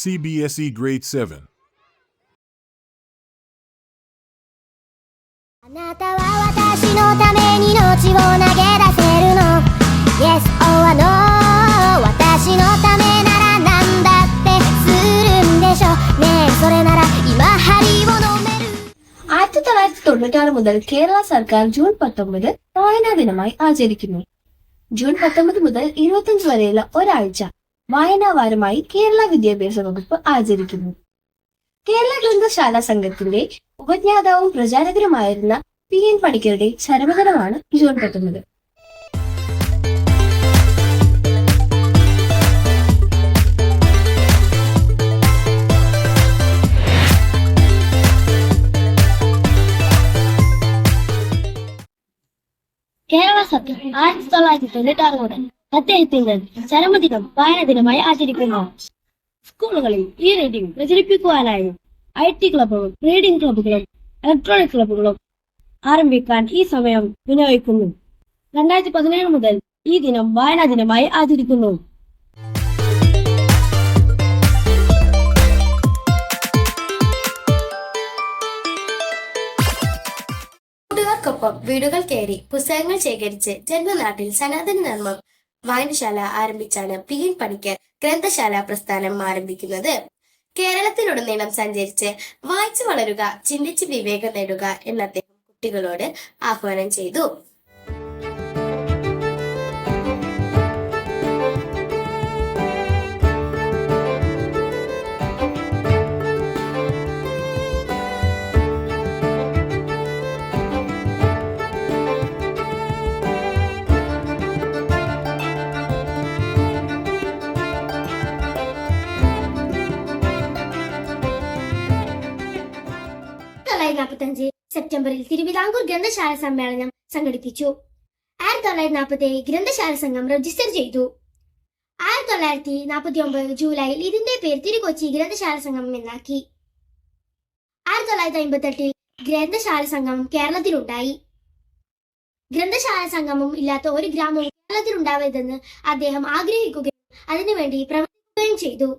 CBSE Grade 7. あなたは私のために命を投げ出せるの Yes or No 私のためなら何だってするんでしょねえそれなら今針を飲める 1996 മുതൽ കേരള സർക്കാർ June 19 വായനാ ദിനമായി ആചരിക്കുന്നു. ജൂൺ 19 മുതൽ 25 വരെയുള്ള ഒരാഴ്ച വായനാ വാരമായി കേരള വിദ്യാഭ്യാസ വകുപ്പ് ആചരിക്കുന്നു. കേരള ഗ്രന്ഥശാല സംഘത്തിന്റെ ഉപജ്ഞാതാവും പ്രചാരകരുമായിരുന്ന PN പണിക്കരുടെ ചരമദിനമാണ് ജൂൺ 19. കേരള സർക്കാർ 1996 മുതൽ അദ്ദേഹത്തിന്റെ ചരമദിനം വായനാ ദിനമായി ആചരിക്കുന്നു. സ്കൂളുകളിൽ ഈ റീഡിംഗ് പ്രചരിപ്പിക്കുവാനായി IT ക്ലബുകളും റീഡിംഗ് ക്ലബുകളും ഇലക്ട്രോണിക് ക്ലബുകളും ആരംഭിക്കാൻ ഈ സമയം വിനിയോഗിക്കുന്നു. 2017 മുതൽ ഈ ദിനം വായനാ ദിനമായി ആചരിക്കുന്നു. കൂട്ടുകാർക്കൊപ്പം വീടുകൾ കയറി പുസ്തകങ്ങൾ ശേഖരിച്ച് ജന്മനാട്ടിൽ സനാതന ധർമ്മം വായനശാല ആരംഭിച്ചാണ് PN പണിക്കർ ഗ്രന്ഥശാല പ്രസ്ഥാനം ആരംഭിക്കുന്നത്. കേരളത്തിലുടനീളം സഞ്ചരിച്ച് വായിച്ചു വളരുക, ചിന്തിച്ച് വിവേകം നേടുക എന്ന് അദ്ദേഹം കുട്ടികളോട് ആഹ്വാനം ചെയ്തു. സെപ്റ്റംബറിൽ തിരുവിതാംകൂർ ഗ്രന്ഥശാല സമ്മേളനം സംഘടിപ്പിച്ചു. 1947 ഗ്രന്ഥശാല സംഘം രജിസ്റ്റർ ചെയ്തു. 1949 ജൂലൈയിൽ ഇതിന്റെ പേര് തിരുകൊച്ചി ഗ്രന്ഥശാല സംഘം എന്നാക്കി. 1958 ഗ്രന്ഥശാല സംഗമം കേരളത്തിലുണ്ടായി. ഗ്രന്ഥശാല സംഗമം ഇല്ലാത്ത ഒരു ഗ്രാമവും കേരളത്തിലുണ്ടാവരുതെന്ന് അദ്ദേഹം ആഗ്രഹിക്കുകയും അതിനുവേണ്ടി പ്രവർത്തിക്കുകയും ചെയ്തു.